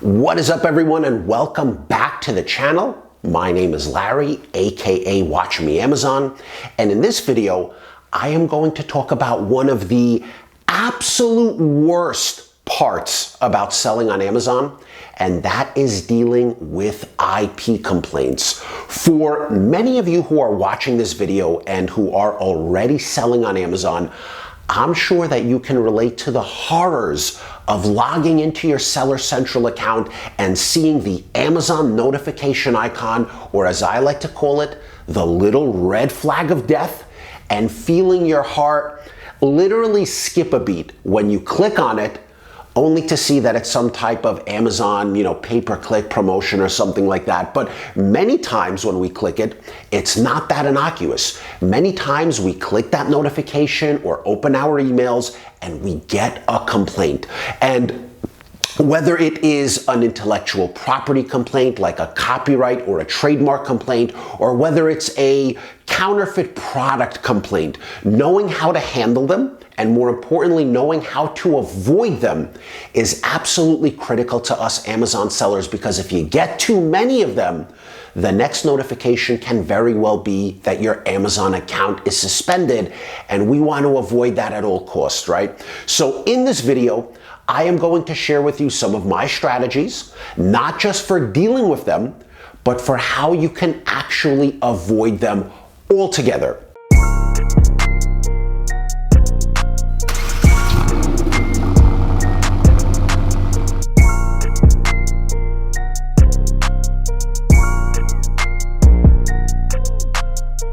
What is up, everyone, and welcome back to the channel. My name is Larry, aka Watch Me Amazon, and in this video I am going to talk about one of the absolute worst parts about selling on Amazon, and that is dealing with IP complaints. For many of you who are watching this video and who are already selling on Amazon, I'm sure that you can relate to the horrors of logging into your Seller Central account and seeing the Amazon notification icon, or as I like to call it, the little red flag of death, and feeling your heart literally skip a beat when you click on it, only to see that it's some type of Amazon, pay-per-click promotion or something like that. But many times when we click it, it's not that innocuous. Many times we click that notification or open our emails and we get a complaint. And whether it is an intellectual property complaint like a copyright or a trademark complaint, or whether it's a counterfeit product complaint, knowing how to handle them, and more importantly, knowing how to avoid them, is absolutely critical to us Amazon sellers, because if you get too many of them, the next notification can very well be that your Amazon account is suspended, and we want to avoid that at all costs, right? So in this video, I am going to share with you some of my strategies, not just for dealing with them, but for how you can actually avoid them altogether.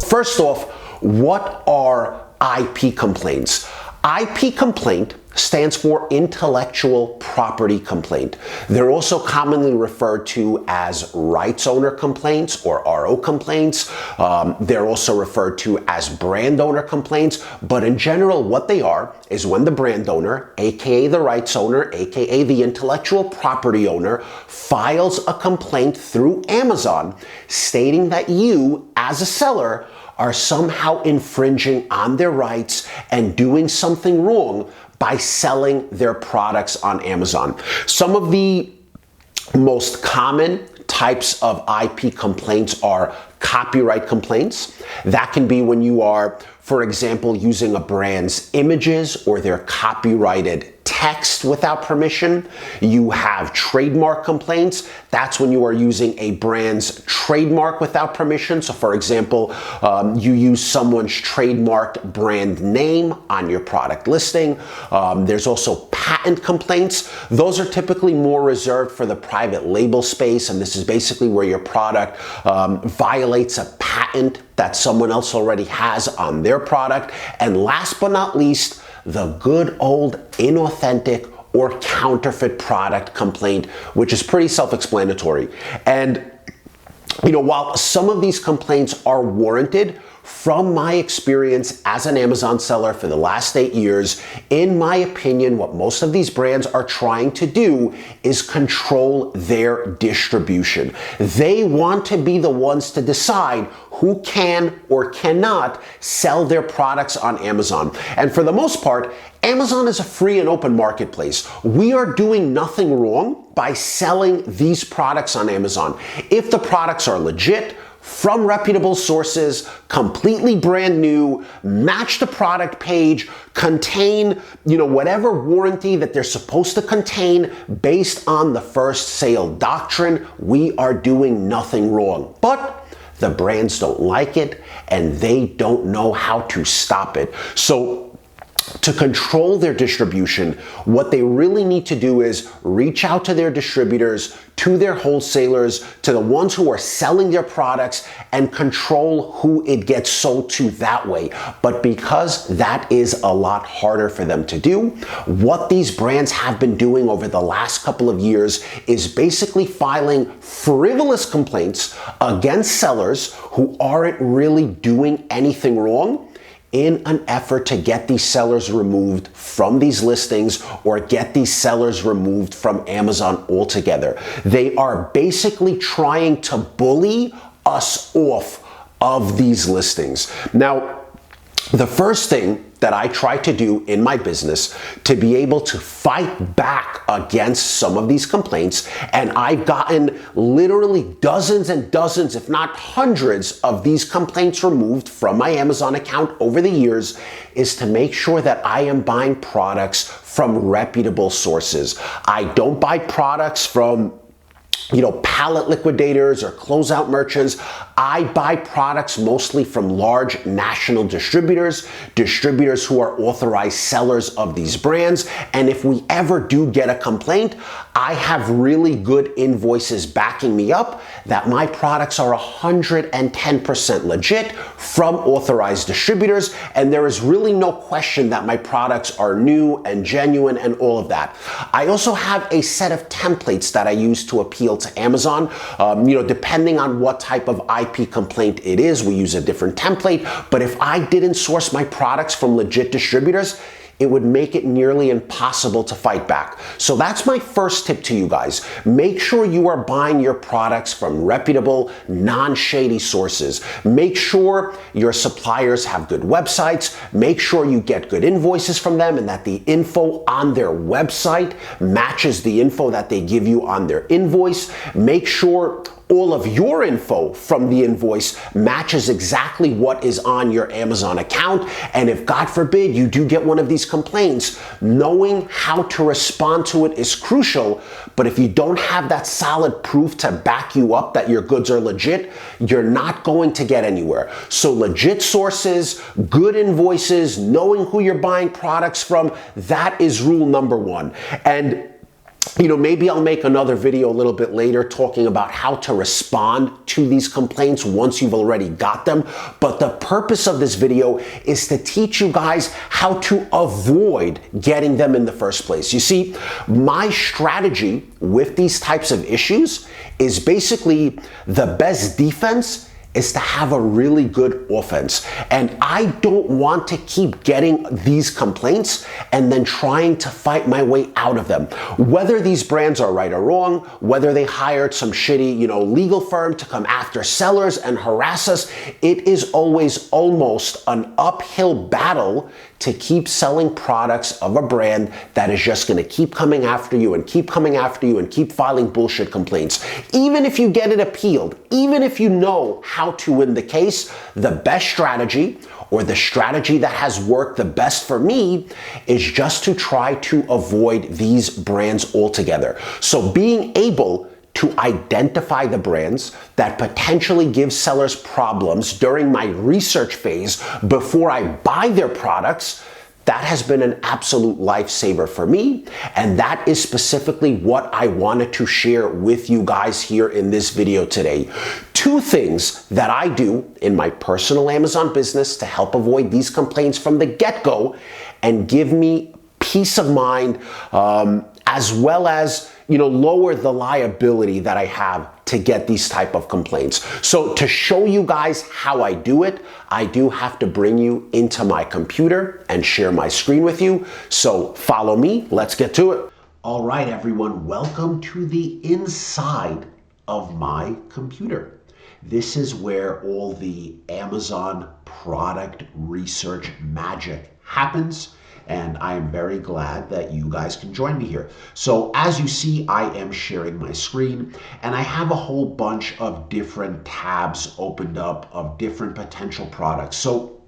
First off, what are IP complaints? IP complaint stands for intellectual property complaint. They're also commonly referred to as rights owner complaints or RO complaints. They're also referred to as brand owner complaints. But in general, what they are is when the brand owner, aka the rights owner, aka the intellectual property owner, files a complaint through Amazon stating that you, as a seller, are somehow infringing on their rights and doing something wrong by selling their products on Amazon. Some of the most common types of IP complaints are copyright complaints. That can be when you are, for example, using a brand's images or their copyrighted text without permission. You have trademark complaints. That's when you are using a brand's trademark without permission. So for example, you use someone's trademarked brand name on your product listing. There's also patent complaints. Those are typically more reserved for the private label space, and this is basically where your product violates a patent that someone else already has on their product. And last but not least, the good old inauthentic or counterfeit product complaint, which is pretty self-explanatory. And while some of these complaints are warranted, from my experience as an Amazon seller for the last 8 years, in my opinion, what most of these brands are trying to do is control their distribution. They want to be the ones to decide who can or cannot sell their products on Amazon. And for the most part, Amazon is a free and open marketplace. We are doing nothing wrong by selling these products on Amazon. If the products are legit, from reputable sources, completely brand new, match the product page, contain, whatever warranty that they're supposed to contain based on the first sale doctrine, we are doing nothing wrong. But the brands don't like it and they don't know how to stop it. So to control their distribution, what they really need to do is reach out to their distributors, to their wholesalers, to the ones who are selling their products, and control who it gets sold to that way. But because that is a lot harder for them to do, what these brands have been doing over the last couple of years is basically filing frivolous complaints against sellers who aren't really doing anything wrong, in an effort to get these sellers removed from these listings or get these sellers removed from Amazon altogether. They are basically trying to bully us off of these listings. Now, the first thing that I try to do in my business to be able to fight back against some of these complaints. And I've gotten literally dozens and dozens, if not hundreds, of these complaints removed from my Amazon account over the years, is to make sure that I am buying products from reputable sources. I don't buy products from pallet liquidators or closeout merchants. I buy products mostly from large national distributors who are authorized sellers of these brands. And if we ever do get a complaint, I have really good invoices backing me up that my products are 110% legit from authorized distributors. And there is really no question that my products are new and genuine and all of that. I also have a set of templates that I use to appeal to Amazon. Depending on what type of IP complaint it is, we use a different template. But if I didn't source my products from legit distributors, it would make it nearly impossible to fight back. So that's my first tip to you guys. Make sure you are buying your products from reputable, non-shady sources. Make sure your suppliers have good websites. Make sure you get good invoices from them and that the info on their website matches the info that they give you on their invoice. Make sure all of your info from the invoice matches exactly what is on your Amazon account. And if, God forbid, you do get one of these complaints, knowing how to respond to it is crucial. But if you don't have that solid proof to back you up that your goods are legit, you're not going to get anywhere. So legit sources, good invoices, knowing who you're buying products from, that is rule number one. And maybe I'll make another video a little bit later talking about how to respond to these complaints once you've already got them. But the purpose of this video is to teach you guys how to avoid getting them in the first place. You see, my strategy with these types of issues is basically the best defense is to have a really good offense. And I don't want to keep getting these complaints and then trying to fight my way out of them. Whether these brands are right or wrong, whether they hired some shitty, legal firm to come after sellers and harass us, it is always almost an uphill battle to keep selling products of a brand that is just gonna keep coming after you and keep coming after you and keep filing bullshit complaints. Even if you get it appealed, even if you know how to win the case, the best strategy, or the strategy that has worked the best for me, is just to try to avoid these brands altogether. So being able to identify the brands that potentially give sellers problems during my research phase before I buy their products, that has been an absolute lifesaver for me. And that is specifically what I wanted to share with you guys here in this video today. Two things that I do in my personal Amazon business to help avoid these complaints from the get-go and give me peace of mind, as well as lower the liability that I have to get these type of complaints. So to show you guys how I do it, I do have to bring you into my computer and share my screen with you. So follow me, let's get to it. All right, everyone, welcome to the inside of my computer. This is where all the Amazon product research magic happens. And I am very glad that you guys can join me here. So as you see, I am sharing my screen and I have a whole bunch of different tabs opened up of different potential products. So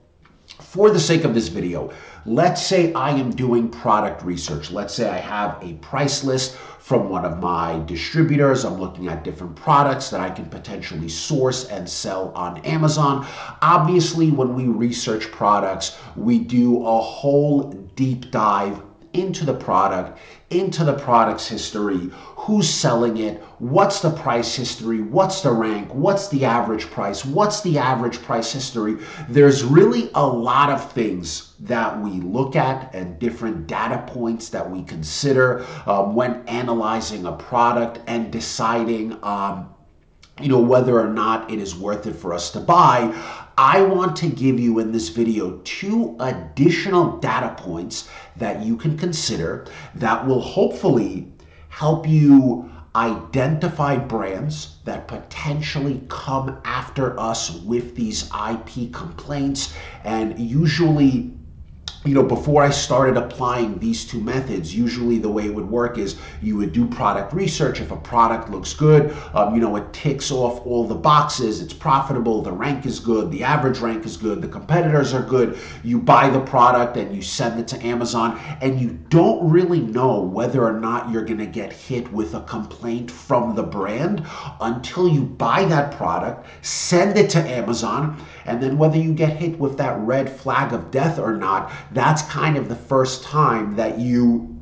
for the sake of this video, let's say I am doing product research. Let's say I have a price list from one of my distributors. I'm looking at different products that I can potentially source and sell on Amazon. Obviously, when we research products, we do a whole deep dive into the product, into the product's history, who's selling it, what's the price history, what's the rank, what's the average price, what's the average price history. There's really a lot of things that we look at and different data points that we consider when analyzing a product and deciding whether or not it is worth it for us to buy. I want to give you in this video 2 additional data points that you can consider that will hopefully help you identify brands that potentially come after us with these IP complaints. And usually before I started applying these two methods, usually the way it would work is you would do product research. If a product looks good, it ticks off all the boxes, it's profitable, the rank is good, the average rank is good, the competitors are good, you buy the product and you send it to Amazon, and you don't really know whether or not you're going to get hit with a complaint from the brand until you buy that product, send it to Amazon, and then whether you get hit with that red flag of death or not, that's kind of the first time that you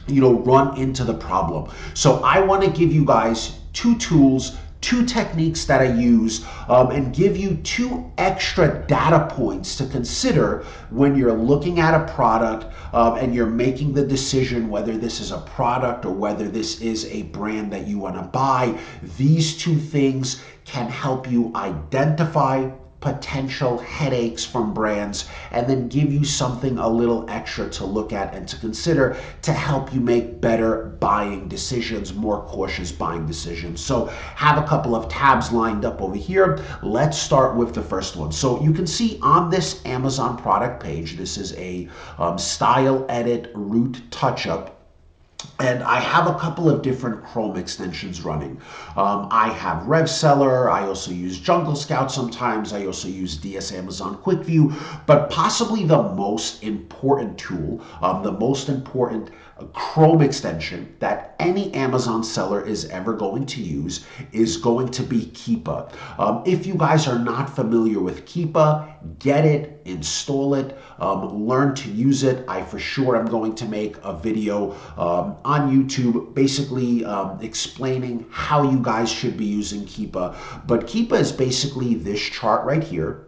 run into the problem. So I want to give you guys two tools, two techniques that I use, and give you two extra data points to consider when you're looking at a product and you're making the decision whether this is a product or whether this is a brand that you want to buy. These two things can help you identify potential headaches from brands and then give you something a little extra to look at and to consider to help you make better buying decisions, more cautious buying decisions. So have a couple of tabs lined up over here. Let's start with the first one. So you can see on this Amazon product page, this is a Style Edit Root Touch-Up. And I have a couple of different Chrome extensions running. I have RevSeller, I also use Jungle Scout sometimes, I also use DS Amazon Quick View, but possibly the most important tool, the most important Chrome extension that any Amazon seller is ever going to use is going to be Keepa. If you guys are not familiar with Keepa, get it, install it, learn to use it. I for sure am going to make a video on YouTube basically explaining how you guys should be using Keepa. But Keepa is basically this chart right here.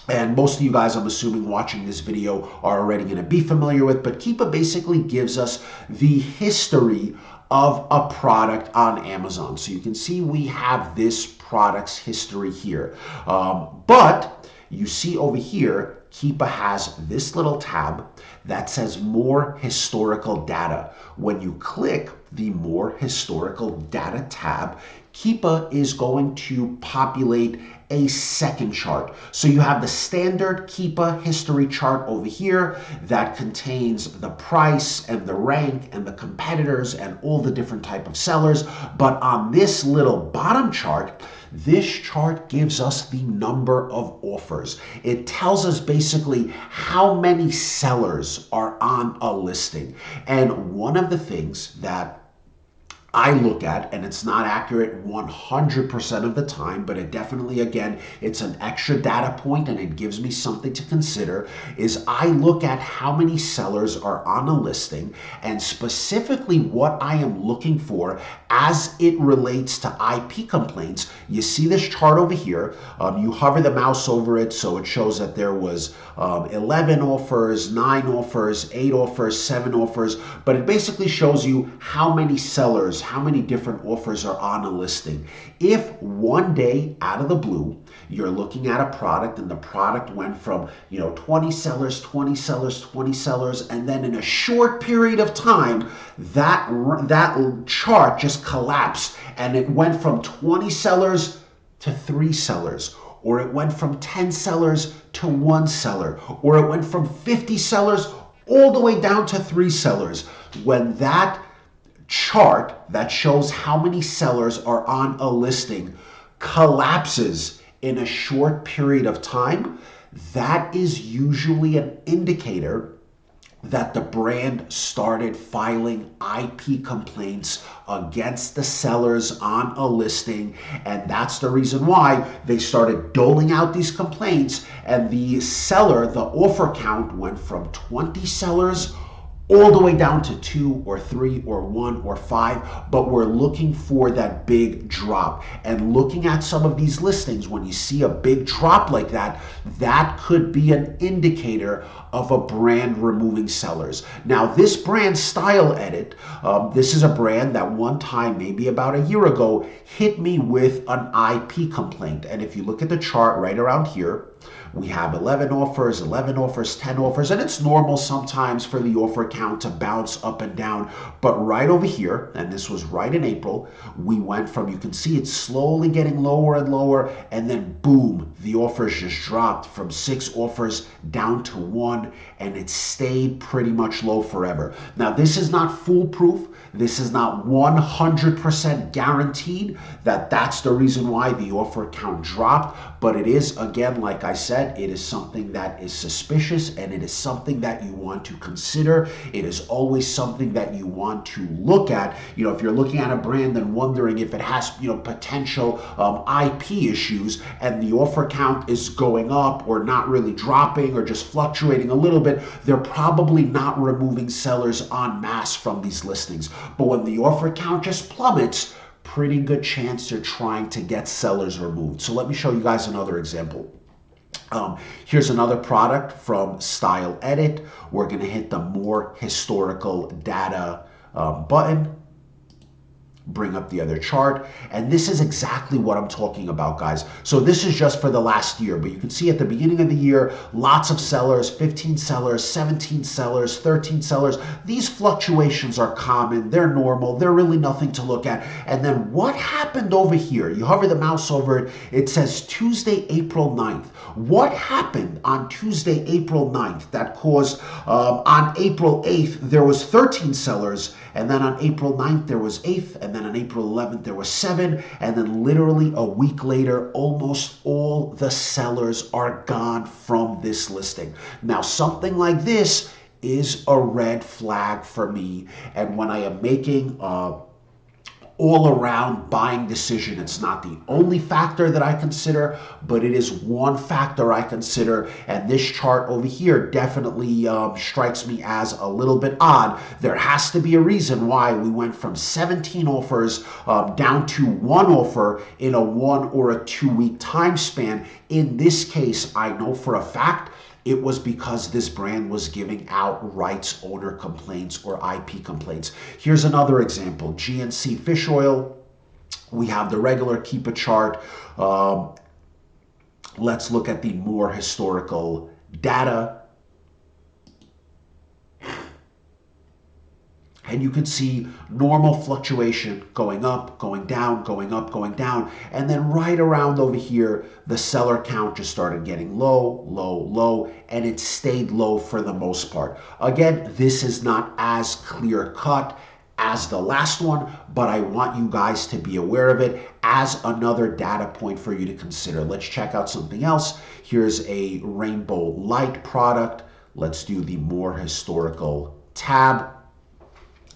And most of you guys, I'm assuming, watching this video are already going to be familiar with, but Keepa basically gives us the history of a product on Amazon. So you can see we have this product's history here. But you see over here, Keepa has this little tab that says More Historical Data. When you click the More Historical Data tab, Keepa is going to populate a second chart. So you have the standard Keepa history chart over here that contains the price and the rank and the competitors and all the different type of sellers. But on this little bottom chart, this chart gives us the number of offers. It tells us basically how many sellers are on a listing. And one of the things that I look at, and it's not accurate 100% of the time, but it definitely, again, it's an extra data point and it gives me something to consider, is I look at how many sellers are on a listing and specifically what I am looking for as it relates to IP complaints. You see this chart over here, you hover the mouse over it so it shows that there was 11 offers, 9 offers, 8 offers, 7 offers, but it basically shows you how many sellers, how many different offers are on a listing. If one day out of the blue, you're looking at a product and the product went from 20 sellers, 20 sellers, 20 sellers, and then in a short period of time, that chart just collapsed and it went from 20 sellers to 3 sellers, or it went from 10 sellers to 1 seller, or it went from 50 sellers all the way down to 3 sellers. When that chart that shows how many sellers are on a listing collapses in a short period of time, that is usually an indicator that the brand started filing IP complaints against the sellers on a listing, and that's the reason why they started doling out these complaints, and the seller, the offer count went from 20 sellers all the way down to 2 or 3 or 1 or 5, but we're looking for that big drop. And looking at some of these listings, when you see a big drop like that, that could be an indicator of a brand removing sellers. Now, this brand, Style Edit, this is a brand that one time, maybe about a year ago, hit me with an IP complaint. And if you look at the chart right around here, we have 11 offers, 10 offers, and it's normal sometimes for the offer count to bounce up and down. But right over here, and this was right in April, we went from, you can see it's slowly getting lower and lower, and then boom, the offers just dropped from 6 offers down to 1, one, and it stayed pretty much low forever. Now, this is not foolproof. This is not 100% guaranteed that that's the reason why the offer count dropped, but it is, again, like I said, it is something that is suspicious, and it is something that you want to consider. It is always something that you want to look at. You know, if you're looking at a brand and wondering if it has, potential IP issues, and the offer count is going up or not really dropping or just fluctuating a little bit, they're probably not removing sellers en masse from these listings. But when the offer count just plummets, pretty good chance they're trying to get sellers removed. So let me show you guys another example. Here's another product from Style Edit. We're going to hit the more historical data button. Bring up the other chart, and this is exactly what I'm talking about, guys. So this is just for the last year, but you can see at the beginning of the year, lots of sellers, 15 sellers, 17 sellers, 13 sellers. These fluctuations are common, they're normal, they're really nothing to look at. And then what happened over here? You hover the mouse over it, it says Tuesday, April 9th. What happened on Tuesday, April 9th that caused, on April 8th, there was 13 sellers, and then on April 9th, there was 8th, and then on April 11th, there was 7, and then literally a week later, almost all the sellers are gone from this listing. Now, something like this is a red flag for me, and when I am making all-around buying decision, it's not the only factor that I consider, but it is one factor I consider, and this chart over here definitely strikes me as a little bit odd. There has to be a reason why we went from 17 offers down to 1 offer in a 1 or a 2 week time span. In this case, I know for a fact it was because this brand was giving out rights owner complaints or IP complaints. Here's another example, GNC Fish Oil. We have the regular Keepa chart. Let's look at the more historical data. And you can see normal fluctuation going up, going down, going up, going down. And then right around over here, the seller count just started getting low, low, low, and it stayed low for the most part. Again, this is not as clear cut as the last one, but I want you guys to be aware of it as another data point for you to consider. Let's check out something else. Here's a Rainbow Light product. Let's do the more historical tab.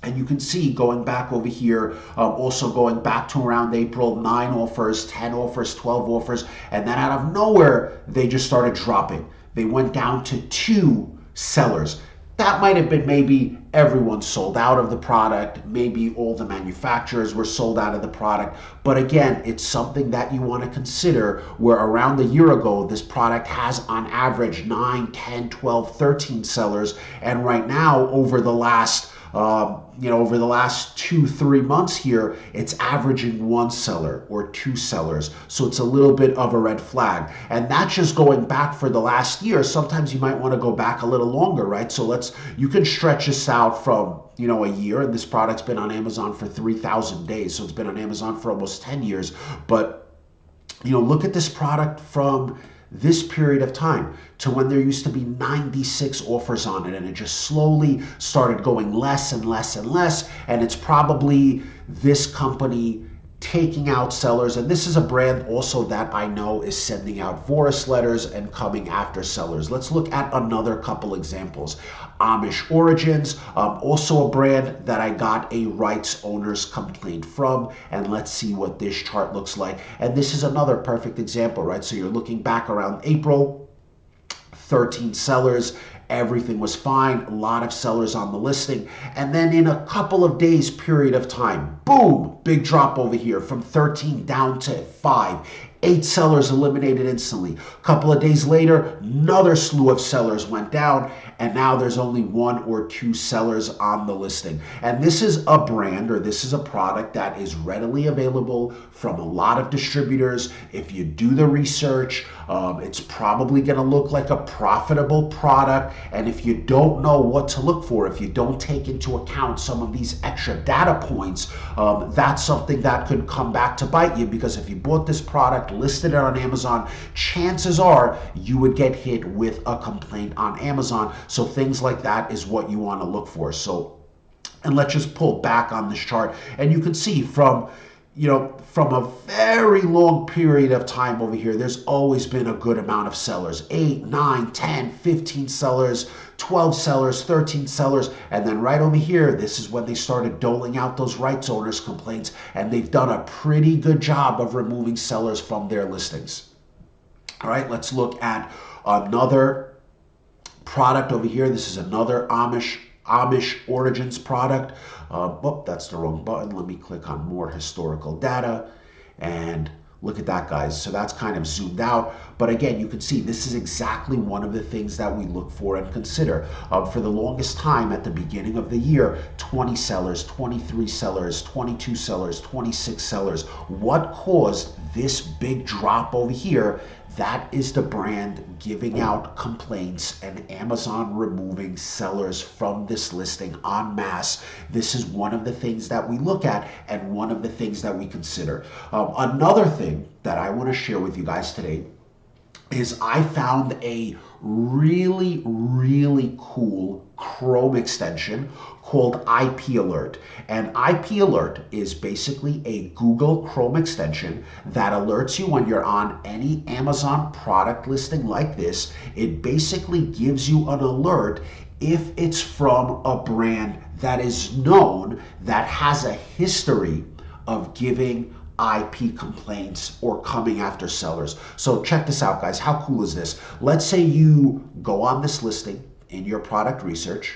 And you can see going back over here, also going back to around April, 9 offers, 10 offers, 12 offers, and then out of nowhere, they just started dropping. They went down to 2 sellers. That might have been maybe everyone sold out of the product, maybe all the manufacturers were sold out of the product. But again, it's something that you want to consider where around a year ago, this product has on average 9, 10, 12, 13 sellers. And right now, over the last over the last 2-3 months here, it's averaging 1 seller or 2 sellers. So it's a little bit of a red flag. And that's just going back for the last year. Sometimes you might want to go back a little longer, right? So you can stretch this out from, a year, and this product's been on Amazon for 3,000 days. So it's been on Amazon for almost 10 years. But, look at this product from this period of time to when there used to be 96 offers on it, and it just slowly started going less and less and less. And it's probably this company taking out sellers. And this is a brand also that I know is sending out Voris letters and coming after sellers. Let's look at another couple examples. Amish Origins, also a brand that I got a rights owner's complaint from. And let's see what this chart looks like. And this is another perfect example, right? So you're looking back around April, 13 sellers. Everything was fine, a lot of sellers on the listing. And then in a couple of days period of time, boom, big drop over here from 13 down to 5. 8 sellers eliminated instantly. A couple of days later, another slew of sellers went down, and now there's only 1 or 2 sellers on the listing. And this is a brand, or this is a product that is readily available from a lot of distributors. If you do the research, it's probably going to look like a profitable product. And if you don't know what to look for, if you don't take into account some of these extra data points, that's something that could come back to bite you, because if you bought this product, listed it on Amazon, chances are you would get hit with a complaint on Amazon. So things like that is what you want to look for. So, and let's just pull back on this chart, and you can see from, from a very long period of time over here, there's always been a good amount of sellers. 8, 9, 10, 15 sellers, 12 sellers, 13 sellers. And then right over here, this is when they started doling out those rights owners complaints, and they've done a pretty good job of removing sellers from their listings. All right, let's look at another product over here. This is another Amish Origins product. Oh, that's the wrong button. Let me click on more historical data, and look at that, guys. So that's kind of zoomed out. But again, you can see this is exactly one of the things that we look for and consider. For the longest time at the beginning of the year, 20 sellers, 23 sellers, 22 sellers, 26 sellers. What caused this big drop over here? That is the brand giving out complaints and Amazon removing sellers from this listing en masse. This is one of the things that we look at and one of the things that we consider. Another thing that I want to share with you guys today is I found a really, really cool Chrome extension called IP Alert. And IP Alert is basically a Google Chrome extension that alerts you when you're on any Amazon product listing like this. It basically gives you an alert if it's from a brand that is known, that has a history of giving IP complaints or coming after sellers. So check this out, guys. How cool is this? Let's say you go on this listing in your product research.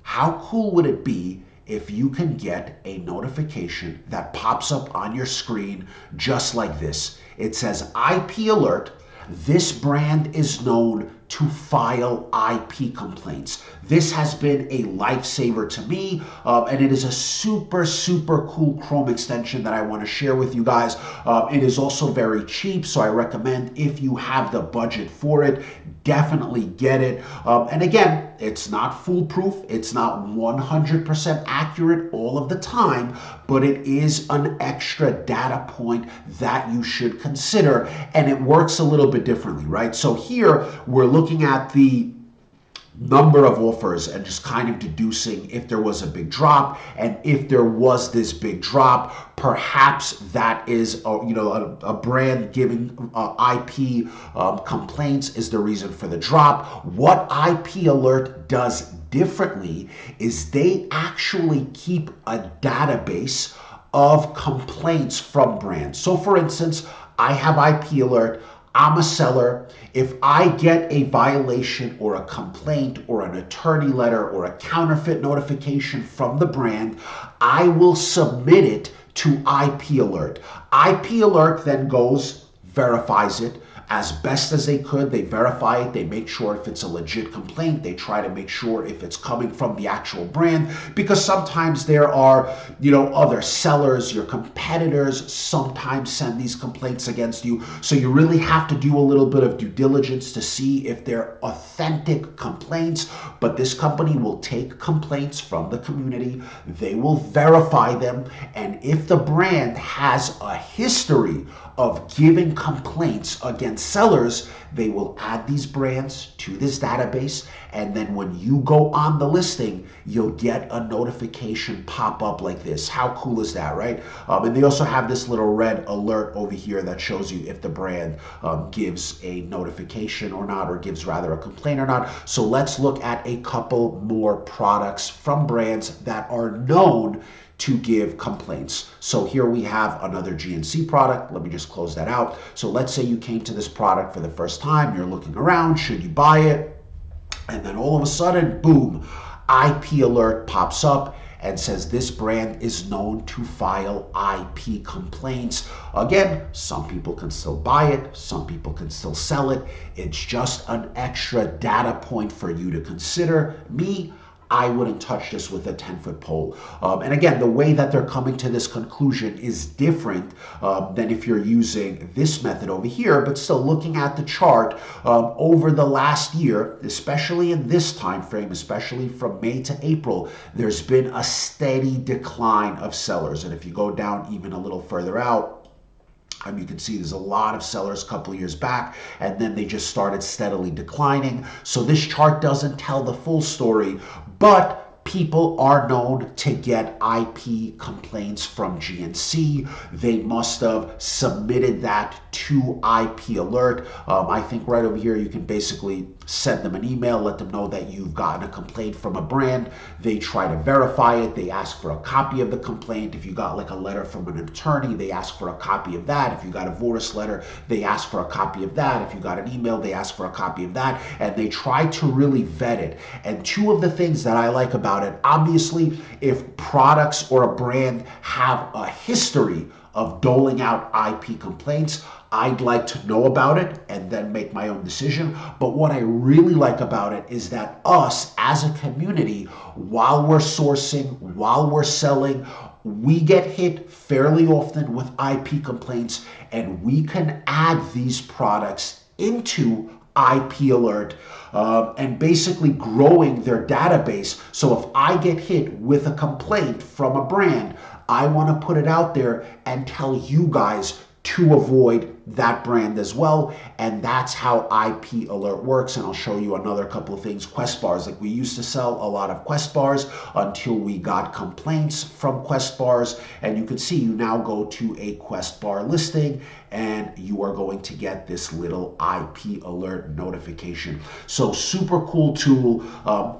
How cool would it be if you can get a notification that pops up on your screen just like this? It says IP Alert. This brand is known to file IP complaints. This has been a lifesaver to me, and it is a super, super cool Chrome extension that I want to share with you guys. It is also very cheap, so I recommend, if you have the budget for it, definitely get it. And again, it's not foolproof. It's not 100% accurate all of the time, but it is an extra data point that you should consider, and it works a little bit differently, right? So here we're looking at the number of offers and just kind of deducing if there was a big drop, and if there was this big drop, perhaps that is a brand giving IP complaints is the reason for the drop. What IP Alert does differently is they actually keep a database of complaints from brands. So for instance, I have IP Alert. I'm a seller. If I get a violation or a complaint or an attorney letter or a counterfeit notification from the brand, I will submit it to IP Alert. IP Alert then goes, verifies it as best as they could. They verify it. They make sure if it's a legit complaint. They try to make sure if it's coming from the actual brand, because sometimes there are, other sellers, your competitors sometimes send these complaints against you. So you really have to do a little bit of due diligence to see if they're authentic complaints. But this company will take complaints from the community. They will verify them. And if the brand has a history of giving complaints against sellers, they will add these brands to this database, and then when you go on the listing, you'll get a notification pop up like this. How cool is that, right? And they also have this little red alert over here that shows you if the brand gives a notification or not, or gives rather a complaint or not. So let's look at a couple more products from brands that are known to give complaints. So here we have another GNC product. Let me just close that out. So let's say you came to this product for the first time. You're looking around, should you buy it? And then all of a sudden, boom, IP Alert pops up and says this brand is known to file IP complaints. Again, some people can still buy it, some people can still sell it. It's just an extra data point for you to consider. Me, I wouldn't touch this with a 10-foot pole. And again, the way that they're coming to this conclusion is different than if you're using this method over here, but still looking at the chart over the last year, especially in this time frame, especially from May to April, there's been a steady decline of sellers. And if you go down even a little further out, You can see there's a lot of sellers a couple of years back, and then they just started steadily declining. So this chart doesn't tell the full story, but people are known to get IP complaints from GNC. They must have submitted that to IP Alert. I think right over here you can basically send them an email, let them know that you've gotten a complaint from a brand. They try to verify it. They ask for a copy of the complaint. If you got like a letter from an attorney, they ask for a copy of that. If you got a Voris letter, they ask for a copy of that. If you got an email, they ask for a copy of that. And they try to really vet it. And two of the things that I like about it, obviously, if products or a brand have a history of doling out IP complaints, I'd like to know about it and then make my own decision. But what I really like about it is that us as a community, while we're sourcing, while we're selling, we get hit fairly often with IP complaints, and we can add these products into IP Alert and basically growing their database. So if I get hit with a complaint from a brand, I want to put it out there and tell you guys to avoid that brand as well. And that's how IP Alert works. And I'll show you another couple of things. Quest bars, like we used to sell a lot of Quest bars until we got complaints from Quest bars. And you can see you now go to a Quest bar listing and you are going to get this little IP Alert notification. So super cool tool.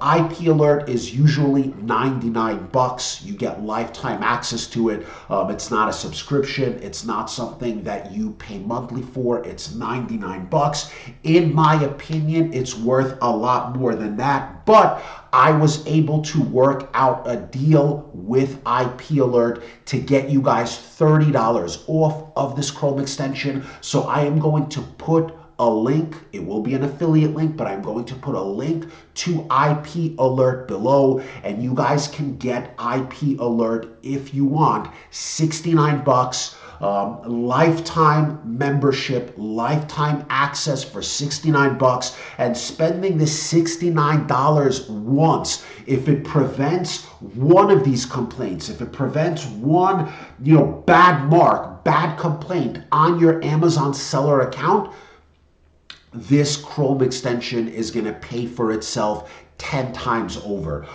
IP Alert is usually 99 bucks. You get lifetime access to it. It's not a subscription. It's not something that you pay monthly for. It's 99 bucks. In my opinion, it's worth a lot more than that, but I was able to work out a deal with IP Alert to get you guys $30 off of this Chrome extension. So I am going to put a link. It will be an affiliate link, but I'm going to put a link to IP Alert below, and you guys can get IP Alert if you want. 69 bucks. Lifetime membership, lifetime access for 69 bucks, and spending the $69 once, if it prevents one of these complaints, if it prevents one, bad mark, bad complaint on your Amazon seller account, this Chrome extension is going to pay for itself 10 times over.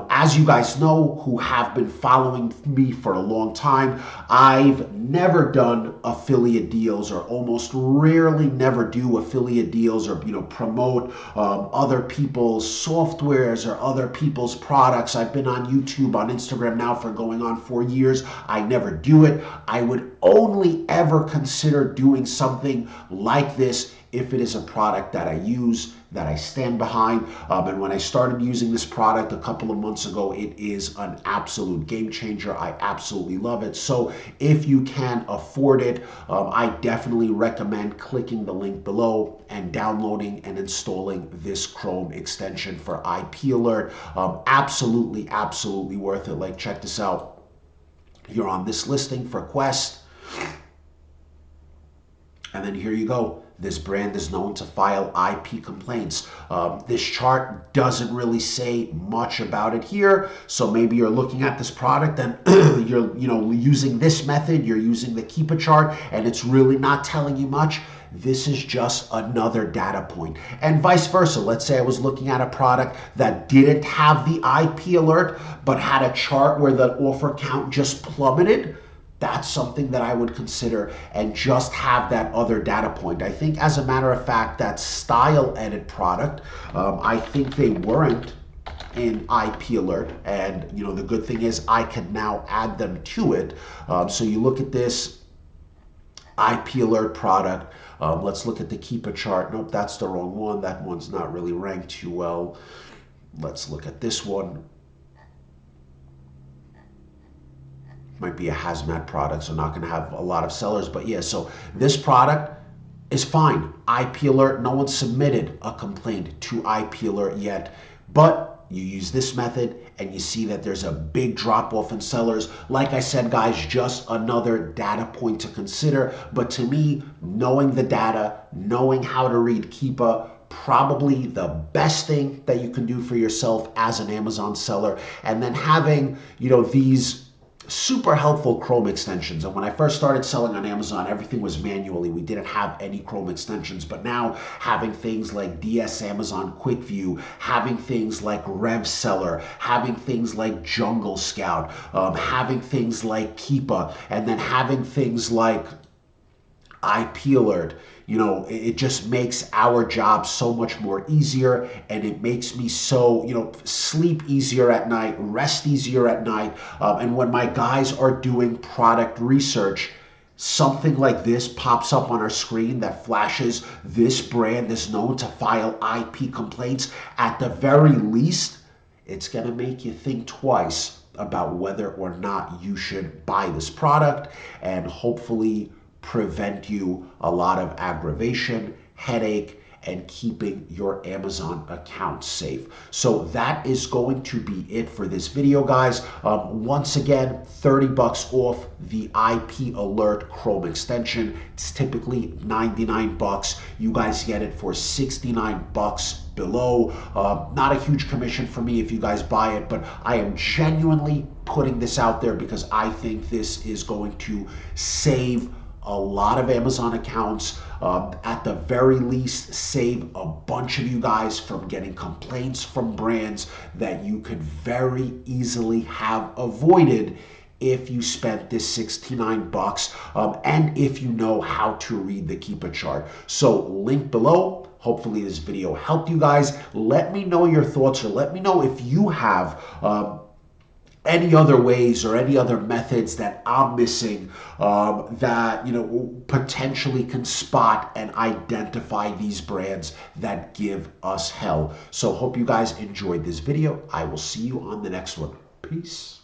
As you guys know, who have been following me for a long time, I've never done affiliate deals, or almost rarely never do affiliate deals, or promote other people's softwares or other people's products. I've been on YouTube, on Instagram now for going on 4 years. I never do it. I would only ever consider doing something like this if it is a product that I use, that I stand behind. And when I started using this product a couple of months ago, it is an absolute game changer. I absolutely love it. So if you can afford it, I definitely recommend clicking the link below and downloading and installing this Chrome extension for IP Alert. Absolutely, absolutely worth it. Like, check this out. You're on this listing for Quest. And then here you go. This brand is known to file IP complaints. This chart doesn't really say much about it here. So maybe you're looking at this product and you're using this method, you're using the Keepa chart, and it's really not telling you much. This is just another data point. And vice versa. Let's say I was looking at a product that didn't have the IP alert, but had a chart where the offer count just plummeted. That's something that I would consider and just have that other data point. I think, as a matter of fact, that Style Edit product, I think they weren't in IP Alert. And, the good thing is I can now add them to it. So you look at this IP Alert product. Let's look at the Keepa chart. Nope, that's the wrong one. That one's not really ranked too well. Let's look at this one. Might be a hazmat product, so not going to have a lot of sellers. But yeah, so this product is fine. IP Alert, no one submitted a complaint to IP Alert yet. But you use this method and you see that there's a big drop off in sellers. Like I said, guys, just another data point to consider. But to me, knowing the data, knowing how to read Keepa, probably the best thing that you can do for yourself as an Amazon seller. And then having, these super helpful Chrome extensions. And when I first started selling on Amazon, everything was manually. We didn't have any Chrome extensions. But now having things like DS Amazon Quick View, having things like RevSeller, having things like Jungle Scout, having things like Keepa, and then having things like IP Alert, it just makes our job so much more easier, and it makes me so, sleep easier at night, rest easier at night. And when my guys are doing product research, something like this pops up on our screen that flashes this brand is known to file IP complaints. At the very least, it's going to make you think twice about whether or not you should buy this product, and hopefully prevent you a lot of aggravation, headache, and keeping your Amazon account safe. So that is going to be it for this video, guys. Once again, 30 bucks off the IP Alert Chrome extension. It's typically 99 bucks. You guys get it for 69 bucks below. Not a huge commission for me if you guys buy it, but I am genuinely putting this out there because I think this is going to save a lot of Amazon accounts, at the very least save a bunch of you guys from getting complaints from brands that you could very easily have avoided if you spent this 69 bucks, and if you know how to read the Keepa chart. So link below. Hopefully this video helped you guys. Let me know your thoughts, or let me know if you have any other ways or any other methods that I'm missing, that potentially can spot and identify these brands that give us hell. So hope you guys enjoyed this video. I will see you on the next one. Peace.